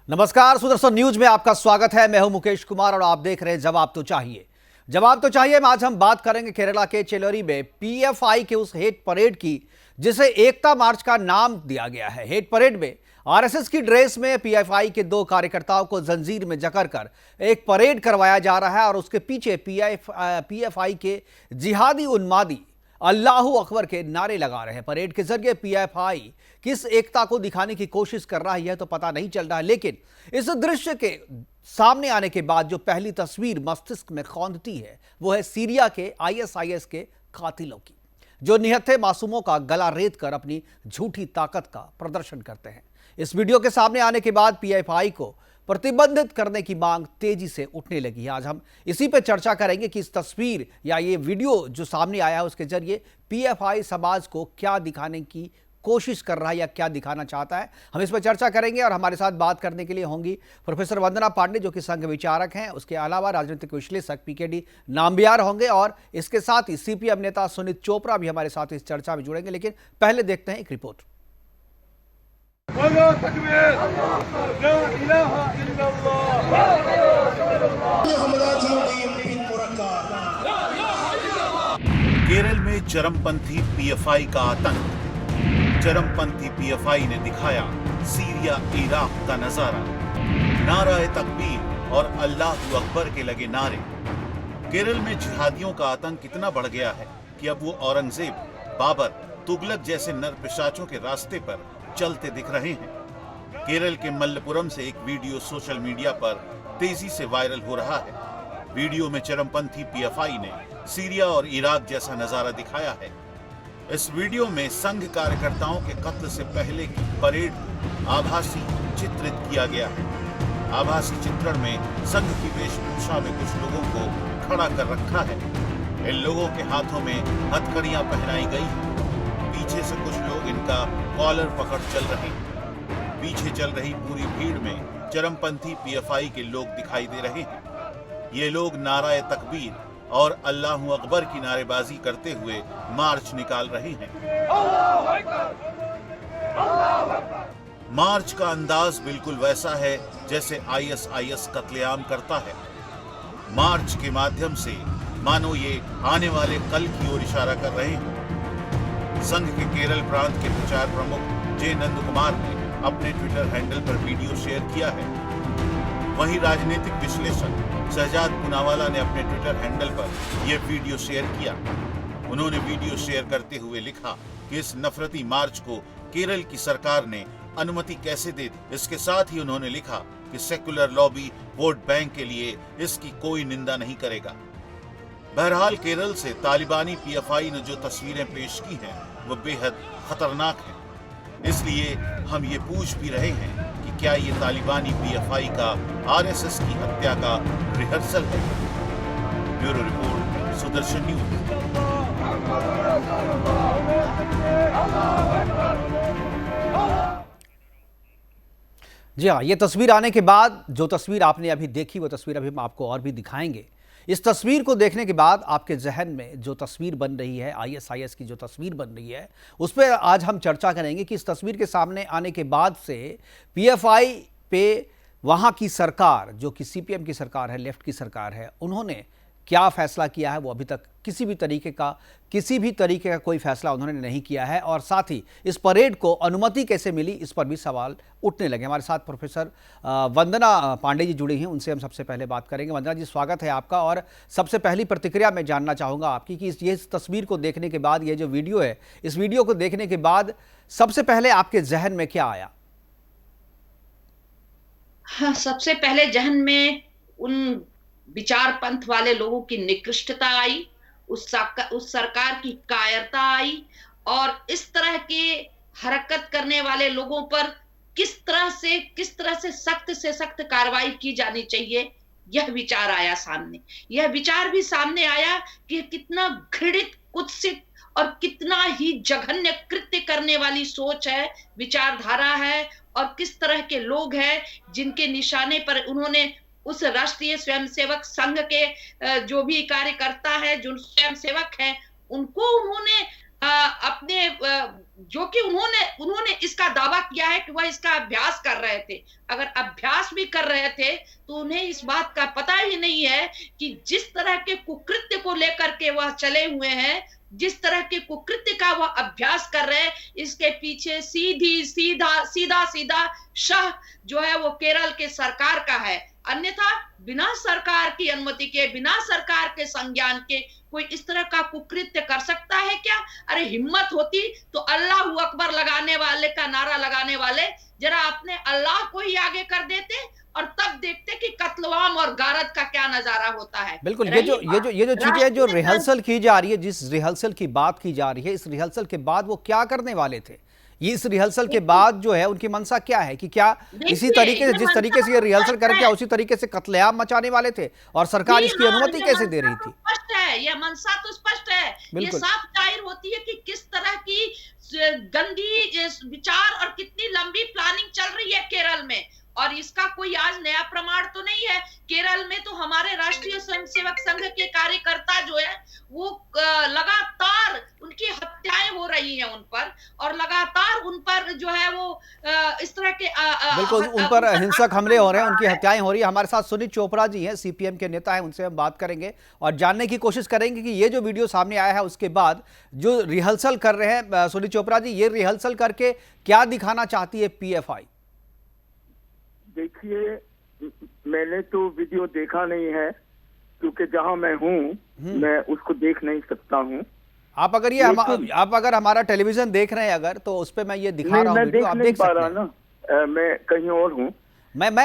नमस्कार, सुदर्शन न्यूज में आपका स्वागत है। मैं हूं मुकेश कुमार और आप देख रहे हैं जवाब तो चाहिए। जवाब तो चाहिए में आज हम बात करेंगे केरला के चेलोरी में पीएफआई के उस हेट परेड की जिसे एकता मार्च का नाम दिया गया है। हेट परेड में आरएसएस की ड्रेस में पीएफआई के दो कार्यकर्ताओं को जंजीर में जकड़कर एक परेड करवाया जा रहा है और उसके पीछे पीएफआई के जिहादी उन्मादी अल्लाहू अकबर के नारे लगा रहे हैं। परेड के जरिए पीएफआई किस एकता को दिखाने की कोशिश कर रहा है यह तो पता नहीं चल रहा है, लेकिन इस दृश्य के सामने आने के बाद जो पहली तस्वीर मस्तिष्क में खौंदती है वो है सीरिया के आईएसआईएस के कातिलों की, जो निहत्थे मासूमों का गला रेत कर अपनी झूठी ताकत का प्रदर्शन करते हैं। इस वीडियो के सामने आने के बाद पीएफआई को प्रतिबंधित करने की मांग तेजी से उठने लगी है। आज हम इसी पे चर्चा करेंगे कि इस तस्वीर या ये वीडियो जो सामने आया है उसके जरिए पीएफआई समाज को क्या दिखाने की कोशिश कर रहा है या क्या दिखाना चाहता है। हम इस पर चर्चा करेंगे और हमारे साथ बात करने के लिए होंगी प्रोफेसर वंदना पांडे जो कि संघ विचारक हैं, उसके अलावा राजनीतिक विश्लेषक पीकेडी नाम्बियार होंगे और इसके साथ ही सीपीएम नेता सुनीत चोपड़ा भी हमारे साथ इस चर्चा में जुड़ेंगे। लेकिन पहले देखते हैं एक रिपोर्ट। केरल में चरमपंथी पीएफआई का आतंक। चरमपंथी पीएफआई ने दिखाया सीरिया इराक का नजारा। नाराए तकबीर और अल्लाहू अकबर के लगे नारे। केरल में जिहादियों का आतंक इतना बढ़ गया है कि अब वो औरंगजेब, बाबर, तुगलक जैसे नर पिशाचों के रास्ते पर चलते दिख रहे हैं। केरल के मल्लपुरम से एक वीडियो सोशल मीडिया पर तेजी से वायरल हो रहा है। वीडियो में चरमपंथी पीएफआई ने सीरिया और इराक जैसा नजारा दिखाया है। इस वीडियो में संघ कार्यकर्ताओं के कत्ल से पहले की परेड को आभासी चित्रित किया गया है। आभासी चित्रण में संघ की वेशभूषा में कुछ लोगों को खड़ा कर रखा है। इन लोगों के हाथों में हथकड़ियां पहनाई गई हैं। पीछे से कुछ लोग इनका कॉलर पकड़ चल रहे हैं। पीछे चल रही पूरी भीड़ में चरमपंथी पीएफआई के लोग दिखाई दे रहे हैं। ये लोग नाराए तकबीर और अल्लाहू अकबर की नारेबाजी करते हुए मार्च निकाल रहे हैं। मार्च का अंदाज बिल्कुल वैसा है जैसे आईएसआईएस कत्लेआम करता है। मार्च के माध्यम से मानो ये आने वाले कल की ओर इशारा कर रहे हैं। संघ के केरल प्रांत के प्रचार प्रमुख जे नंद कुमार ने अपने ट्विटर हैंडल पर वीडियो शेयर किया है। वहीं राजनीतिक विश्लेषक शहजाद पूनावाला ने अपने ट्विटर हैंडल पर यह वीडियो शेयर किया। उन्होंने वीडियो शेयर करते हुए लिखा कि इस नफरती मार्च को केरल की सरकार ने अनुमति कैसे दे दी। इसके साथ ही उन्होंने लिखा कि सेक्युलर लॉबी वोट बैंक के लिए इसकी कोई निंदा नहीं करेगा। बहरहाल केरल से तालिबानी पीएफआई ने जो तस्वीरें पेश की हैं वो बेहद खतरनाक हैं। इसलिए हम ये पूछ भी रहे हैं कि क्या ये तालिबानी पीएफआई का आरएसएस की हत्या का रिहर्सल है। Bureau report, Sudarshan news. जी हाँ, ये तस्वीर आने के बाद जो तस्वीर आपने अभी देखी वो तस्वीर अभी हम आपको और भी दिखाएंगे। इस तस्वीर को देखने के बाद आपके जहन में जो तस्वीर बन रही है, आईएसआईएस की जो तस्वीर बन रही है, उस पर आज हम चर्चा करेंगे कि इस तस्वीर के सामने आने के बाद से पीएफआई पे वहाँ की सरकार, जो कि सीपीएम की सरकार है, लेफ्ट की सरकार है, उन्होंने क्या फैसला किया है वो अभी तक किसी भी तरीके का कोई फैसला उन्होंने नहीं किया है। और साथ ही इस परेड को अनुमति कैसे मिली इस पर भी सवाल उठने लगे। हमारे साथ प्रोफेसर वंदना पांडे जी जुड़ी हैं, उनसे हम सबसे पहले बात करेंगे। वंदना जी, स्वागत है आपका। और सबसे पहली प्रतिक्रिया मैं जानना चाहूँगा आपकी कि ये तस्वीर को देखने के बाद, ये जो वीडियो है, इस वीडियो को देखने के बाद सबसे पहले आपके जहन में क्या आया? हाँ, सबसे पहले जहन में उन विचार पंथ वाले लोगों की निकृष्टता आई, उस सरकार की कायरता आई और इस तरह के हरकत करने वाले लोगों पर किस तरह से सख्त कार्रवाई की जानी चाहिए, यह विचार आया सामने। यह विचार भी सामने आया कि कितना घृणित, कुत्सित और कितना ही जघन्य कृत्य करने वाली सोच है, विचारधारा है और किस तरह के लोग हैं जिनके निशाने पर उन्होंने उस राष्ट्रीय स्वयंसेवक संघ के जो भी कार्यकर्ता है, जो स्वयंसेवक हैं, उनको उन्होंने अपने जो कि उन्होंने इसका दावा किया है कि वह इसका अभ्यास कर रहे थे। अगर अभ्यास भी कर रहे थे तो उन्हें इस बात का पता ही नहीं है कि जिस तरह के कुकृत्य को लेकर के वह चले हुए हैं, जिस तरह के कुकृत्य का वह अभ्यास कर रहे हैं, इसके पीछे सीधा शह जो है वो केरल के सरकार का है। अन्यथा बिना सरकार की अनुमति के, बिना सरकार के संज्ञान के कोई इस तरह का कुकृत्य कर सकता है क्या? अरे हिम्मत होती तो अल्लाहू अकबर लगाने वाले का नारा लगाने वाले जरा अपने अल्लाह को ही आगे कर देते और तब देखते कि कत्लवाम और गारत का क्या नजारा होता है। बिल्कुल, ये जो चीजें जो रिहर्सल की जा रही है, जिस रिहर्सल की बात की जा रही है, इस रिहर्सल के बाद वो क्या करने वाले थे? ये इस रिहर्सल के बाद जो है उनकी मंशा क्या है कि क्या इसी तरीके से, जिस तरीके से ये रिहर्सल करके उसी तरीके से कत्लेआम मचाने वाले थे और सरकार इसकी अनुमति कैसे दे रही थी? स्पष्ट है, ये मंशा तो स्पष्ट है, ये साफ जाहिर होती है कि किस तरह की गंदी विचार और कितनी लंबी प्लानिंग चल रही है केरल में। और इसका कोई आज नया प्रमाण तो नहीं है। केरल में तो हमारे राष्ट्रीय स्वयंसेवक संघ के कार्यकर्ता जो है वो लगातार उनकी हत्याएं हो रही हैं उन पर, और लगातार उन पर जो है वो इस तरह के बिल्कुल उन पर हिंसक हमले हो रहे हैं, उनकी हत्याएं हो रही है। हमारे साथ सुनीत चोपड़ा जी हैं, सीपीएम के नेता हैं, उनसे हम बात करेंगे और जानने की कोशिश करेंगे कि ये जो वीडियो सामने आया है उसके बाद जो रिहर्सल कर रहे हैं सुनीत चोपड़ा जी, ये रिहर्सल करके क्या दिखाना चाहती है पीएफआई? देखिए, मैंने तो वीडियो देखा नहीं है क्योंकि जहां मैं हूं मैं उसको देख नहीं सकता हूं। आप अगर हमारा टेलीविजन देख रहे हैं अगर, तो उस पे मैं ये दिखा रहा हूं वीडियो, आप देख सकते हैं ना। मैं कहीं और हूं। मैं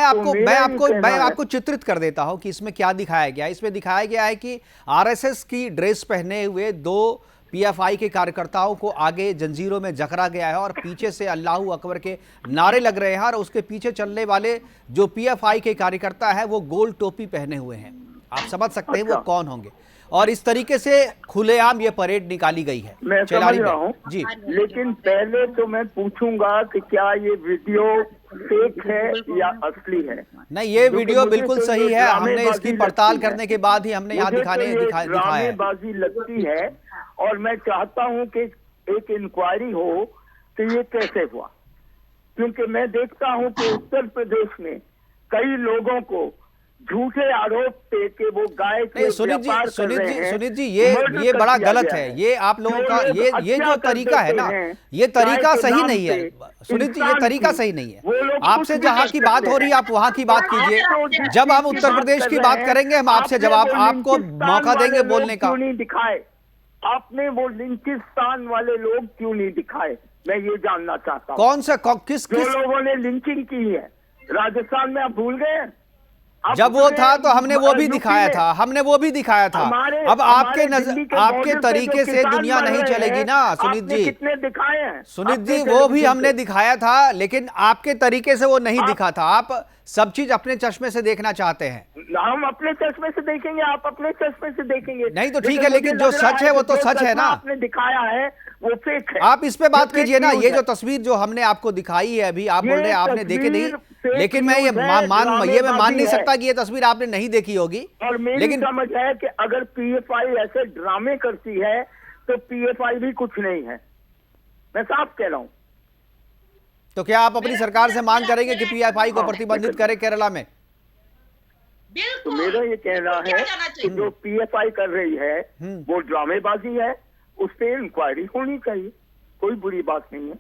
आपको चित्रित कर देता हूं कि इसमें क्या दिखाया गया है। इसमें दिखाया गया है कि आरएसएस की ड्रेस पहने हुए दो पीएफआई के कार्यकर्ताओं को आगे जंजीरों में जकड़ा गया है और पीछे से अल्लाहू अकबर के नारे लग रहे हैं और उसके पीछे चलने वाले जो पीएफआई के कार्यकर्ता है वो गोल टोपी पहने हुए हैं। आप समझ सकते हैं वो कौन होंगे। और इस तरीके से खुलेआम ये परेड निकाली गई है। मैं समझ रहा हूं जी, लेकिन पहले तो मैं पूछूंगा कि क्या ये वीडियो फेक है या असली है? नहीं, ये वीडियो बिल्कुल सही है। हमने इसकी पड़ताल करने के बाद ही हमने यहाँ दिखाया है। बाजी लगती है और मैं चाहता हूं कि एक इंक्वायरी हो कि ये कैसे हुआ, क्योंकि मैं देखता हूं कि उत्तर प्रदेश में कई लोगों को झूठे आरोप थे कि वो गाय के सुनीत जी ये बड़ा गलत है। ये आप लोगों का ये जो तरीका है ना, ये तरीका सही नहीं है सुनीत जी, ये तरीका सही नहीं है। आपसे जहां की बात हो रही है आप वहां की बात कीजिए। जब हम उत्तर प्रदेश की बात करेंगे हम आपसे जवाब, आपको मौका देंगे बोलने का। क्यों नहीं दिखाए आपने वो लिंचिस्तान वाले लोग, क्यों नहीं दिखाए? मैं ये जानना चाहता हूँ। कौन सा किस लोगों ने लिंचिंग की है राजस्थान में, आप भूल गए? जब वो था तो हमने वो भी दिखाया था, अब आपके तरीके से दुनिया नहीं चलेगी ना सुनीत जी। कितने दिखाए हैं सुनीत जी? वो भी हमने दिखाया था, लेकिन आपके तरीके से वो नहीं दिखा था। आप सब चीज अपने चश्मे से देखना चाहते हैं। हम अपने चश्मे से देखेंगे, आप अपने चश्मे से देखेंगे। नहीं तो ठीक है, लेकिन जो सच है वो तो सच है ना। आपने दिखाया है वो फेक है। आप इस पे बात कीजिए ना। ये जो तस्वीर जो हमने आपको दिखाई है अभी, आप बोल रहे हैं आपने देखी नहीं, लेकिन मैं ये मान नहीं सकता कि ये तस्वीर आपने नहीं देखी होगी। और मेरी समझ है कि अगर पीएफआई ऐसे ड्रामे करती है तो पीएफआई भी कुछ नहीं है। मैं साफ कह रहा हूं। तो क्या आप अपनी सरकार से मांग करेंगे कि पीएफआई को प्रतिबंधित करे केरला में? तो मेरा ये कहना है कि जो पीएफआई कर रही है वो ड्रामेबाजी है, उस पर इंक्वायरी होनी चाहिए, कोई बुरी बात नहीं है।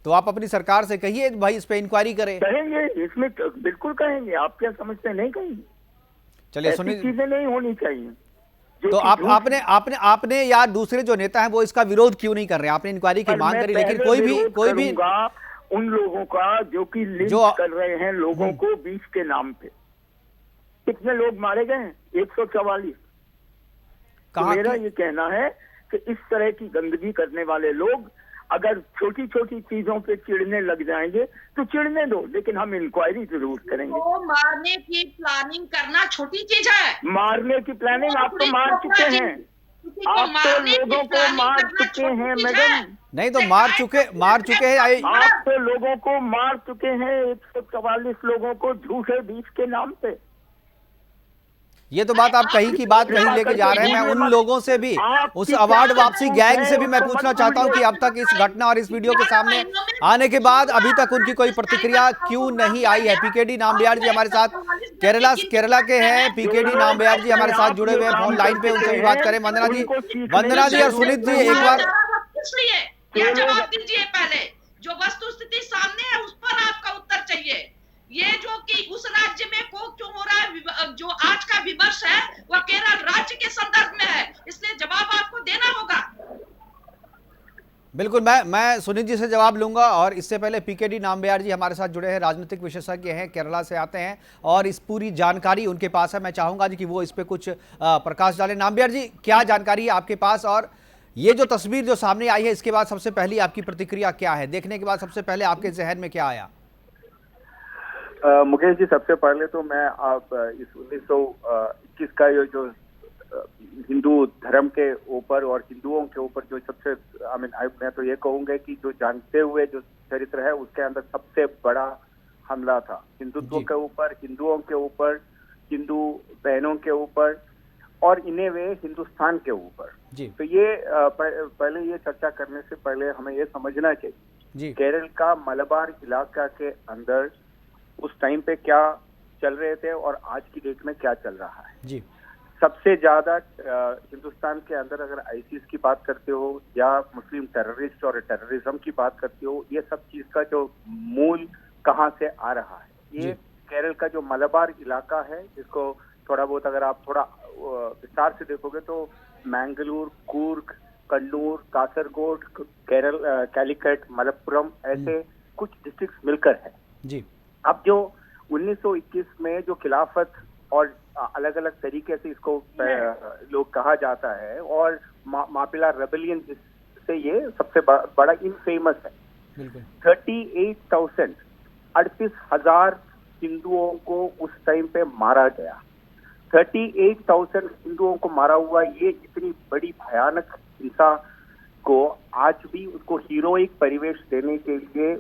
तो आप अपनी सरकार से कहिए भाई इस पे इंक्वायरी करें। कहेंगे, इसमें बिल्कुल कहेंगे। आप क्या समझते हैं? नहीं कहेंगे। चलिए सुनिए, चीजें नहीं होनी चाहिए। तो आपने या दूसरे जो नेता हैं वो इसका विरोध क्यों नहीं कर रहे? आपने इंक्वायरी की मांग करी, लेकिन कोई भी उन लोगों का जो कि लिंच कर रहे हैं लोगों को बीच के नाम पे। कितने लोग मारे गए हैं? 144। मेरा ये कहना है कि इस तरह की गंदगी करने वाले लोग अगर छोटी छोटी चीजों पे चिढ़ने लग जाएंगे तो चिढ़ने दो, लेकिन हम इंक्वायरी जरूर करेंगे। तो मारने की प्लानिंग करना छोटी चीज है? मारने की प्लानिंग आप तो मार चुके हैं, आप तो लोगों को मार चुके हैं मैडम। नहीं तो मार चुके हैं। आप तो लोगों को मार चुके हैं, 144 लोगों को झूठे बीच के नाम पे। ये तो बात आप कहीं की बात कहीं लेके जा रहे हैं। मैं उन लोगों से भी, उस अवार्ड वापसी गैंग से भी मैं पूछना चाहता हूं कि अब तक इस घटना और इस वीडियो के सामने आने के बाद अभी तक उनकी कोई प्रतिक्रिया क्यों नहीं आई है। पीकेडी नामबियार जी हमारे साथ केरला के हैं। पीकेडी नामबियार जी हमारे साथ जुड़े हुए हैं फोन लाइन पे, उनसे भी बात करें। वंदना जी और सुनीत जी एक बार जवाब दीजिए। पहले जो वस्तु स्थिति सामने है उस पर आपका उत्तर चाहिए। ये जो कि उस राज्य में को क्यों हो रहा है, जो आज का विमर्श है वह केरल राज्य के संदर्भ में है, इसलिए जवाब आपको देना होगा। बिल्कुल, मैं सुनीत जी से जवाब लूंगा। और इससे पहले पीकेडी नामबियार जी हमारे साथ जुड़े हैं, राजनीतिक विशेषज्ञ हैं, केरला से आते हैं और इस पूरी जानकारी उनके पास है। मैं चाहूंगा जी कि वो इस पे कुछ प्रकाश डालें। नामबियार जी, क्या जानकारी है आपके पास और ये जो तस्वीर जो सामने आई है इसके बाद सबसे पहली आपकी प्रतिक्रिया क्या है? देखने के बाद सबसे पहले आपके जहन में क्या आया? मुकेश जी, सबसे पहले तो मैं आप इस 1921 का ये जो हिंदू धर्म के ऊपर और हिंदुओं के ऊपर जो सबसे मैं तो ये कहूंगा कि जो जानते हुए जो चरित्र है उसके अंदर सबसे बड़ा हमला था हिंदुत्व के ऊपर, हिंदुओं के ऊपर, हिंदू बहनों के ऊपर और इन्हें वे हिंदुस्तान के ऊपर। तो ये पहले ये चर्चा करने से पहले हमें ये समझना चाहिए केरल का मलबार इलाका के अंदर उस टाइम पे क्या चल रहे थे और आज की डेट में क्या चल रहा है जी। सबसे ज्यादा हिंदुस्तान के अंदर अगर आईसिस की बात करते हो या मुस्लिम टेररिस्ट और टेररिज्म की बात करते हो, ये सब चीज का जो मूल कहाँ से आ रहा है, ये केरल का जो मलबार इलाका है, जिसको थोड़ा बहुत अगर आप थोड़ा विस्तार से देखोगे तो मैंगलोर, कूर्ग, कन्नूर, कासरगोड, केरल, कैलिकट, मलप्पुरम ऐसे कुछ डिस्ट्रिक्ट्स मिलकर है जी। अब जो 1921 में जो खिलाफत और अलग अलग तरीके से इसको लोग कहा जाता है और मापिला रेबेलियन जिससे ये सबसे बड़ा इनफेमस है। 38,000 हिंदुओं को उस टाइम पे मारा गया। 38,000 हिंदुओं को मारा हुआ ये इतनी बड़ी भयानक हिंसा को आज भी उसको हीरोइक परिवेश देने के लिए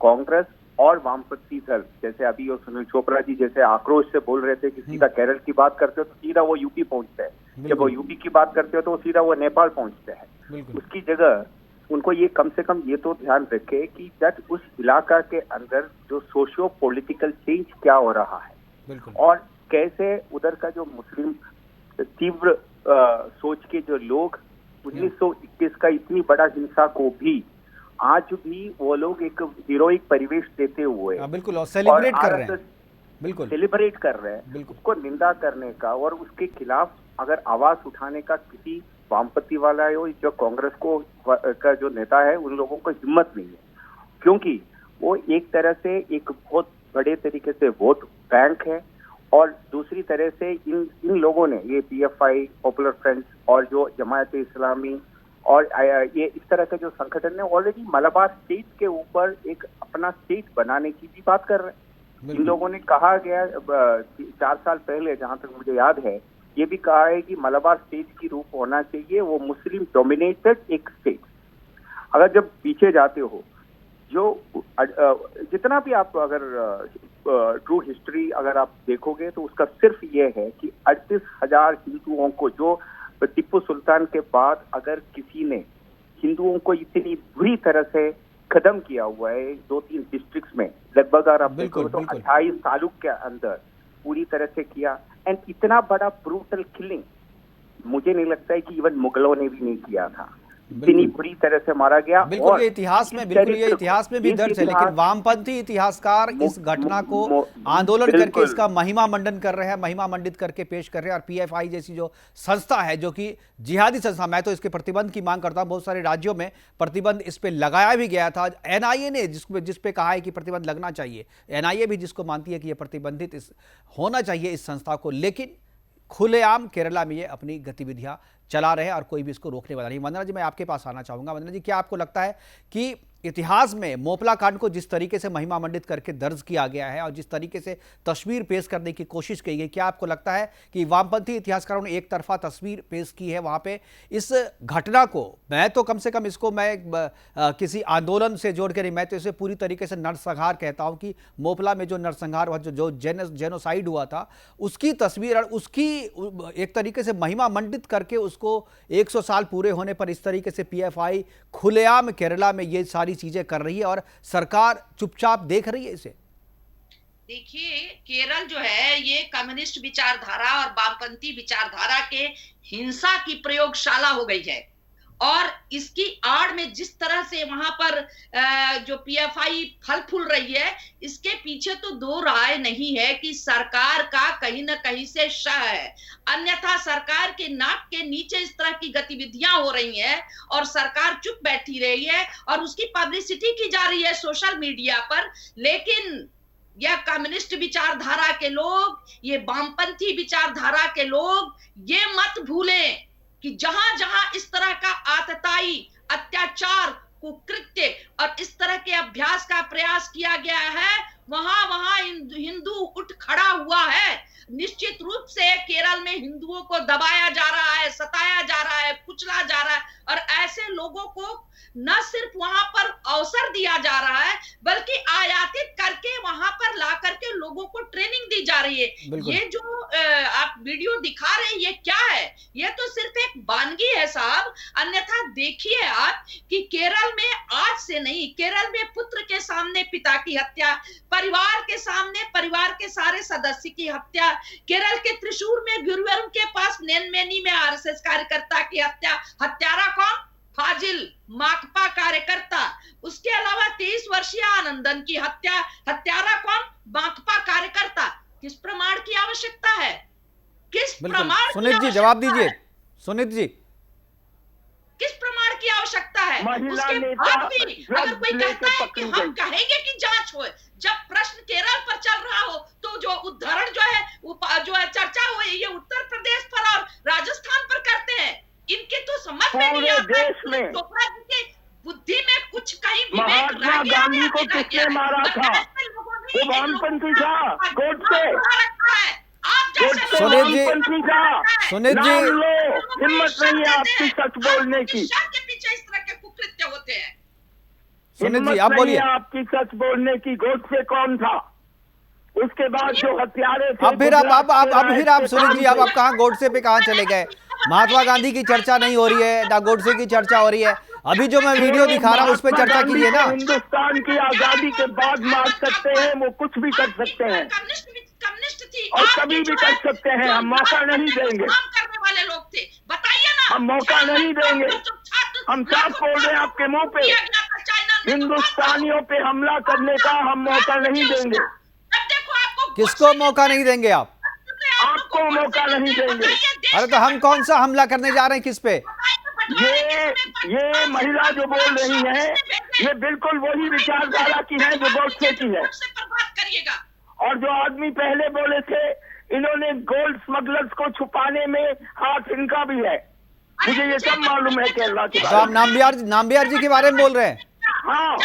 कांग्रेस और वामपंथी दल, जैसे अभी वो सुनील चोपड़ा जी जैसे आक्रोश से बोल रहे थे कि सीधा केरल की बात करते हो तो सीधा वो यूपी पहुंचते हैं, जब वो यूपी की बात करते हो तो सीधा वो नेपाल पहुंचते हैं। उसकी जगह उनको ये कम से कम ये तो ध्यान रखे कि जब उस इलाका के अंदर जो सोशियो पॉलिटिकल चेंज क्या हो रहा है और कैसे उधर का जो मुस्लिम तीव्र सोच के जो लोग 1921 का इतनी बड़ा हिंसा को भी आज भी वो लोग एक हीरोइक परिवेश देते हुए बिल्कुल और सेलिब्रेट कर रहे हैं, बिल्कुल सेलिब्रेट कर रहे हैं, उसको निंदा करने का और उसके खिलाफ अगर आवाज उठाने का किसी वामपंथी वाला हो जो कांग्रेस को का जो नेता है उन लोगों को हिम्मत नहीं है, क्योंकि वो एक तरह से एक बहुत बड़े तरीके से वोट बैंक है और दूसरी तरह से इन लोगों ने ये पीएफआई, पॉपुलर फ्रंट और जो जमायत इस्लामी और ये इस तरह के जो संगठन है ऑलरेडी मलबार स्टेट के ऊपर एक अपना स्टेट बनाने की भी बात कर रहे हैं। इन लोगों ने कहा गया 4 साल पहले, जहां तक मुझे याद है, ये भी कहा है कि मलबार स्टेट की रूप होना चाहिए वो मुस्लिम डोमिनेटेड एक स्टेट। अगर जब पीछे जाते हो जो जितना भी आप अगर ट्रू हिस्ट्री अगर आप देखोगे तो उसका सिर्फ ये है कि 38,000 हिंदुओं को जो टिप्पू सुल्तान के बाद अगर किसी ने हिंदुओं को इतनी बुरी तरह से खत्म किया हुआ है 2-3 डिस्ट्रिक्ट्स में, लगभग अगर आप देखो तो 28 तालुक के अंदर पूरी तरह से किया। एंड इतना बड़ा ब्रूटल किलिंग मुझे नहीं लगता है कि इवन मुगलों ने भी नहीं किया था, इतनी बुरी तरह से मारा गया। बिल्कुल ये इतिहास में भी दर्ज है, लेकिन वामपंथी इतिहासकार इस घटना को आंदोलन करके इसका महिमा मंडन कर रहे हैं, महिमा मंडित करके पेश कर रहे हैं। और पीएफआई जैसी जो संस्था है जो कि जिहादी संस्था, मैं तो इसके प्रतिबंध की मांग करता हूं। बहुत सारे राज्यों में प्रतिबंध इस पे लगाया भी गया था। एनआईए ने जिस पे कहा है कि प्रतिबंध लगना चाहिए, एनआईए भी जिसको मानती है कि यह प्रतिबंधित होना चाहिए इस संस्था को, लेकिन खुलेआम केरला में ये अपनी गतिविधियां चला रहे हैं और कोई भी इसको रोकने वाला नहीं। वंदना जी, मैं आपके पास आना चाहूंगा। वंदना जी, क्या आपको लगता है कि इतिहास में मोपला कांड को जिस तरीके से महिमा मंडित करके दर्ज किया गया है और जिस तरीके से तस्वीर पेश करने की कोशिश की गई, क्या आपको लगता है कि वामपंथी इतिहासकारों ने एक तरफा तस्वीर पेश की है वहां पे? इस घटना को मैं तो कम से कम इसको मैं किसी आंदोलन से जोड़ के नहीं, मैं तो इसे पूरी तरीके से नरसंहार कहता हूं कि मोपला में जो नरसंहार हुआ, जो जेनोसाइड हुआ था, उसकी तस्वीर और उसकी एक तरीके से महिमा मंडित करके उसको 100 साल पूरे होने पर इस तरीके से पीएफआई खुलेआम केरला में ये सारी चीजें कर रही है और सरकार चुपचाप देख रही है इसे। देखिए, केरल जो है ये कम्युनिस्ट विचारधारा और वामपंथी विचारधारा के हिंसा की प्रयोगशाला हो गई है और इसकी आड़ में जिस तरह से वहां पर जो पीएफआई फल फूल रही है, इसके पीछे तो दो राय नहीं है कि सरकार का कहीं ना कहीं से शह है। अन्यथा सरकार के नाक के नीचे इस तरह की गतिविधियां हो रही हैं और सरकार चुप बैठी रही है और उसकी पब्लिसिटी की जा रही है सोशल मीडिया पर। लेकिन यह कम्युनिस्ट विचारधारा के लोग, ये वामपंथी विचारधारा के लोग ये मत भूलें कि जहां जहां इस तरह का आतताई, अत्याचार, कुकृत्य और इस तरह के अभ्यास का प्रयास किया गया है, वहां वहां हिंदू उठ खड़ा हुआ है। निश्चित रूप से केरल में हिंदुओं को दबाया जा रहा है, सताया जा रहा है, कुचला जा रहा है और ऐसे लोगों को न सिर्फ वहां पर अवसर दिया जा रहा है बल्कि आयातित करके वहां पर ला करके लोगों को ट्रेनिंग दी जा रही है। ये जो आप वीडियो दिखा रहे हैं ये क्या है? ये तो सिर्फ एक वानगी है साहब। अन्यथा देखिए आप कि केरल में आज से नहीं, केरल में पुत्र के सामने पिता की हत्या, परिवार के सामने परिवार के सारे सदस्य की हत्या, केरल के त्रिशूर में गुरुवार के पास नेनमेनी में आरएसएस कार्यकर्ता की हत्या, हत्यारा कौन? फाजिल माकपा कार्यकर्ता। उसके अलावा 23 वर्षीय आनंदन की हत्या, हत्यारा कौन? माकपा कार्यकर्ता। किस प्रमाण की आवश्यकता है? किस प्रमाण? सुनीत जी जवाब दीजिए। सुनीत जी, किस प्रमाण की आवश्यकता है? उसके बाद भी अगर कोई कहता है कि हम कहेंगे कि जांच हो, जब प्रश्न केरल पर चल रहा हो तो जो उदाहरण जो है जो चर्चा हो ये उत्तर प्रदेश पर और राजस्थान पर करते हैं। इनके तो समझ में नहीं आता है चोपड़ा जी के बुद्धि में कुछ कहीं विवेक रह गया है। गांधी को किसने मारा था? वो वामपंथी था, कोर्ट से सुनीत जी हिम्मत नहीं है आपकी सच बोलने की। के पीछे इस तरह के कुकृत्य होते हैं। सुनीत जी आप बोलिए। आपकी सच बोलने की गोद से कौन था? उसके बाद जो हत्यारे थे। अब फिर आप सुनीत जी आप कहाँ गोडसे पे कहाँ चले गए? महात्मा गांधी की चर्चा नहीं हो रही है, ना गोडसे की चर्चा हो रही है। अभी जो मैं वीडियो दिखा रहा हूँ उस पर चर्चा कीजिए ना। हिंदुस्तान की आजादी के बाद मार सकते हैं, वो कुछ भी कर सकते हैं कम्युनिस्ट थी और कभी भी कर सकते हैं। हम मौका नहीं देंगे, करने वाले लोग थे, बताइए ना। हम मौका नहीं देंगे। हम साफ बोल रहे हैं आपके मुंह पे, हिंदुस्तानियों पे हमला करने का हम मौका नहीं देंगे। किसको मौका नहीं देंगे आप? आपको मौका नहीं देंगे। अरे तो हम कौन सा हमला करने जा रहे हैं, किस पे? ये महिला जो बोल रही है ये बिल्कुल वही विचारधारा की है जो गोडसे की है। और जो आदमी पहले बोले थे, इन्होंने गोल्ड स्मगलर्स को छुपाने में हाथ इनका भी है। मुझे ये सब मालूम है केरला के। तो आप नाम्बियार जी के बारे में बोल रहे हैं? हाँ,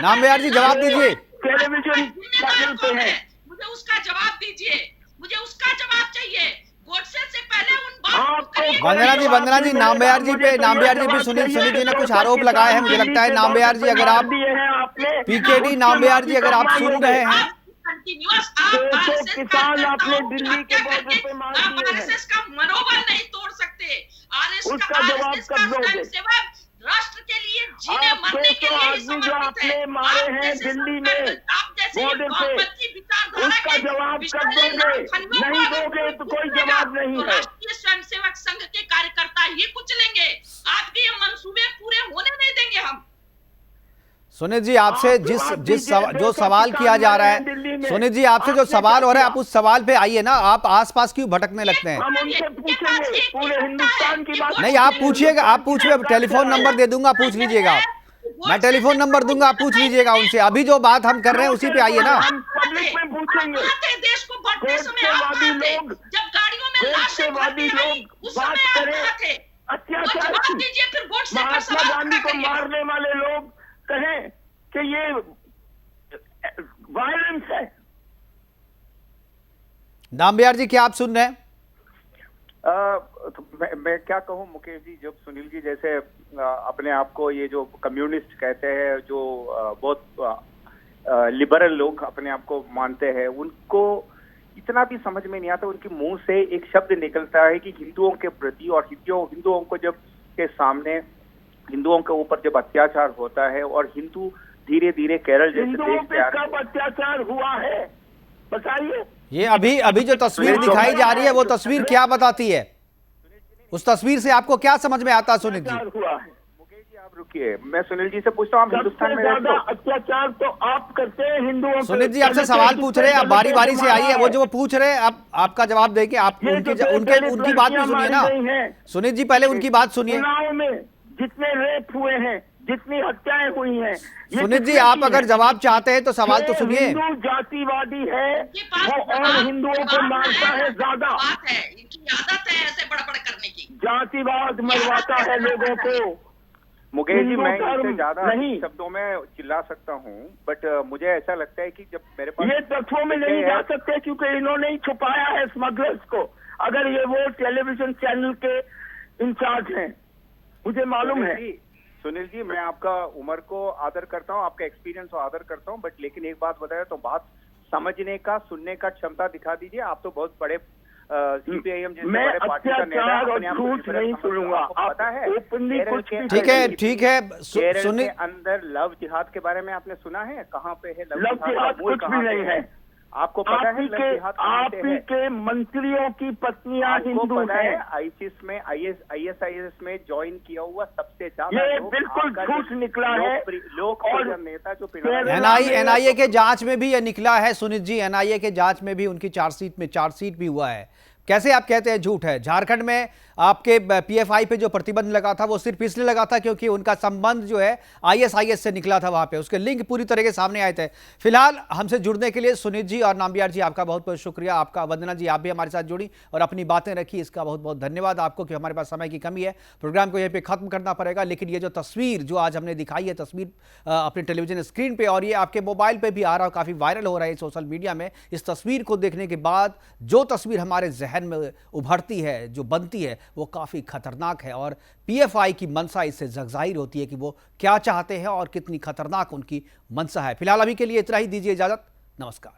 नाम्बियार जी जवाब दीजिए। टेलीविजन चैनल पे है। मुझे उसका जवाब दीजिए, मुझे उसका जवाब चाहिए। गोडसे से पहले उन वंदना जी नाम्बियार जी पे सुनीत जी ने कुछ आरोप लगाए हैं। मुझे लगता है नाम्बियार जी अगर आप पीकेडी नाम्बियार जी अगर आप सुन रहे हैं, किसान आपने दिल्ली के बॉर्डर पे मार दिए हैं, आरएसएस का मनोबल नहीं तोड़ सकते। उसका जवाब कब दोगे? राष्ट्र के लिए जीने मरने के लिए जो आपने मारे हैं दिल्ली में बॉर्डर पे, उसका जवाब कब दोगे? नहीं दोगे तो कोई जवाब नहीं है। राष्ट्रीय स्वयंसेवक संघ के कार्यकर्ता ही कुचलेंगे, आपके ये मंसूबे पूरे होने नहीं देंगे हम। सुनीत जी आपसे जो सवाल किया जा रहा है, सुनीत जी आपसे जो सवाल हो रहा है आप उस सवाल पे आइए ना। आप आसपास क्यों भटकने लगते हैं? हम उनसे पूछेंगे, पूरे हिंदुस्तान की बात नहीं, आप पूछिएगा, आप पूछिए। टेलीफोन नंबर दे दूंगा, पूछ लीजिएगा। मैं टेलीफोन नंबर दूंगा, आप पूछ लीजिएगा उनसे। अभी जो बात हम कर रहे हैं उसी पे आइए ना। हम पब्लिक में पूछेंगे। देश को बढ़ते समय लोग जब गाड़ियों में लाशें भरती रही उस समय आप कहाँ थे? अत्याचार, महात्मा गांधी को मारने वाले लोग कहें कि ये वायलेंस है। नामबिहार जी, क्या आप सुन रहे हैं? तो मैं क्या कहूँ मुकेश जी, जब सुनील जी जैसे अपने आप को ये जो कम्युनिस्ट कहते हैं, जो बहुत लिबरल लोग अपने आप को मानते हैं, उनको इतना भी समझ में नहीं आता। उनके मुंह से एक शब्द निकलता है कि हिंदुओं के प्रति और हिंदुओं को जब के सामने हिंदुओं के ऊपर जब अत्याचार होता है और हिंदू धीरे धीरे केरल जैसे हिंदुओं देश पे कब अत्याचार हुआ है बताइए। ये अभी जो तस्वीर दिखाई जा रही है वो तस्वीर क्या बताती है? उस तस्वीर से आपको क्या समझ में आता है सुनील जी? हुआ है। मुकेश जी आप रुकिए, मैं सुनील जी से पूछता हूँ, आप हिंदुस्तान में रहते हो? अत्याचार तो आप करते हैं हिंदुओं पे। सुनील जी आपसे सवाल पूछ रहे हैं, आप बारी बारी से आइए, वो जो वो पूछ रहे हैं आप आपका जवाब देके आप उनकी बात भी सुनिए ना। सुनील जी पहले उनकी बात सुनिए। चुनाव में जितने रेप हुए हैं, जितनी हत्याएं हुई हैं, सुनील जी आप अगर जवाब चाहते हैं तो सवाल तो सुनिए। हिंदू जातिवादी है ये बात वो और हिंदुओं को मारता है ज्यादा। बात है, इनकी आदत है ऐसे बड़बड़ करने की। जातिवाद मरवाता है लोगों को। मुकेश जी मैं हिंदू धर्म इससे ज्यादा नहीं। शब्दों में चिल्ला सकता हूँ, बट मुझे ऐसा लगता है कि जब मेरे पास ये तथ्यों में नहीं जा सकते क्योंकि इन्होंने ही छुपाया है स्मगलर्स को। अगर ये वो टेलीविजन चैनल के इंचार्ज हैं, मुझे मालूम है। सुनील जी मैं आपका उम्र को आदर करता हूँ, आपका एक्सपीरियंस को आदर करता हूँ, बट लेकिन एक बात बताया तो बात समझने का, सुनने का क्षमता दिखा दीजिए। आप तो बहुत बड़े सीपीआईएम जैसे मैं बड़े पार्टी का नेता हैं, अपने आप को झूठ नहीं सुनूंगा। आपको पता है ओपनली कुछ भी ठीक है केरल सुनील, के अंदर लव जिहाद के बारे में आपने सुना है? कहाँ पे है लव जिहाद? कुछ भी नहीं है। आपको पता है लव जिहाद कहाँ पे है? आप के मंत्रियों की पत्नियां हिंदू हैं। आईसिस में आईएसआईएस में ज्वाइन किया हुआ सबसे ज्यादा ये बिल्कुल झूठ निकला है। लोकप्रिय नेता जो एनआईए के जांच में भी ये निकला है सुनील जी, एनआईए के जांच में भी उनकी चार्जशीट भी हुआ है। कैसे आप कहते हैं झूठ है? झारखंड में आपके पीएफआई पे जो प्रतिबंध लगा था वो सिर्फ इसलिए लगा था क्योंकि उनका संबंध जो है आईएसआईएस से निकला था, वहां पे उसके लिंक पूरी तरह के सामने आए थे। फिलहाल हमसे जुड़ने के लिए सुनील जी और नामबिहार जी आपका बहुत बहुत शुक्रिया। आपका वंदना जी, आप भी हमारे साथ जुड़ी और अपनी बातें रखी, इसका बहुत बहुत धन्यवाद आपको। कि हमारे पास समय की कमी है, प्रोग्राम को यहीं पे खत्म करना पड़ेगा, लेकिन ये जो तस्वीर जो आज हमने दिखाई है, तस्वीर अपने टेलीविजन स्क्रीन पे और ये आपके मोबाइल पे भी आ रहा है, काफी वायरल हो रहा है सोशल मीडिया में। इस तस्वीर को देखने के बाद जो तस्वीर हमारे जहन में उभरती है, जो बनती है, वो काफी खतरनाक है और पीएफआई की मंशा इससे ज़ाहिर होती है कि वो क्या चाहते हैं और कितनी खतरनाक उनकी मंशा है। फिलहाल अभी के लिए इतना ही, दीजिए इजाजत, नमस्कार।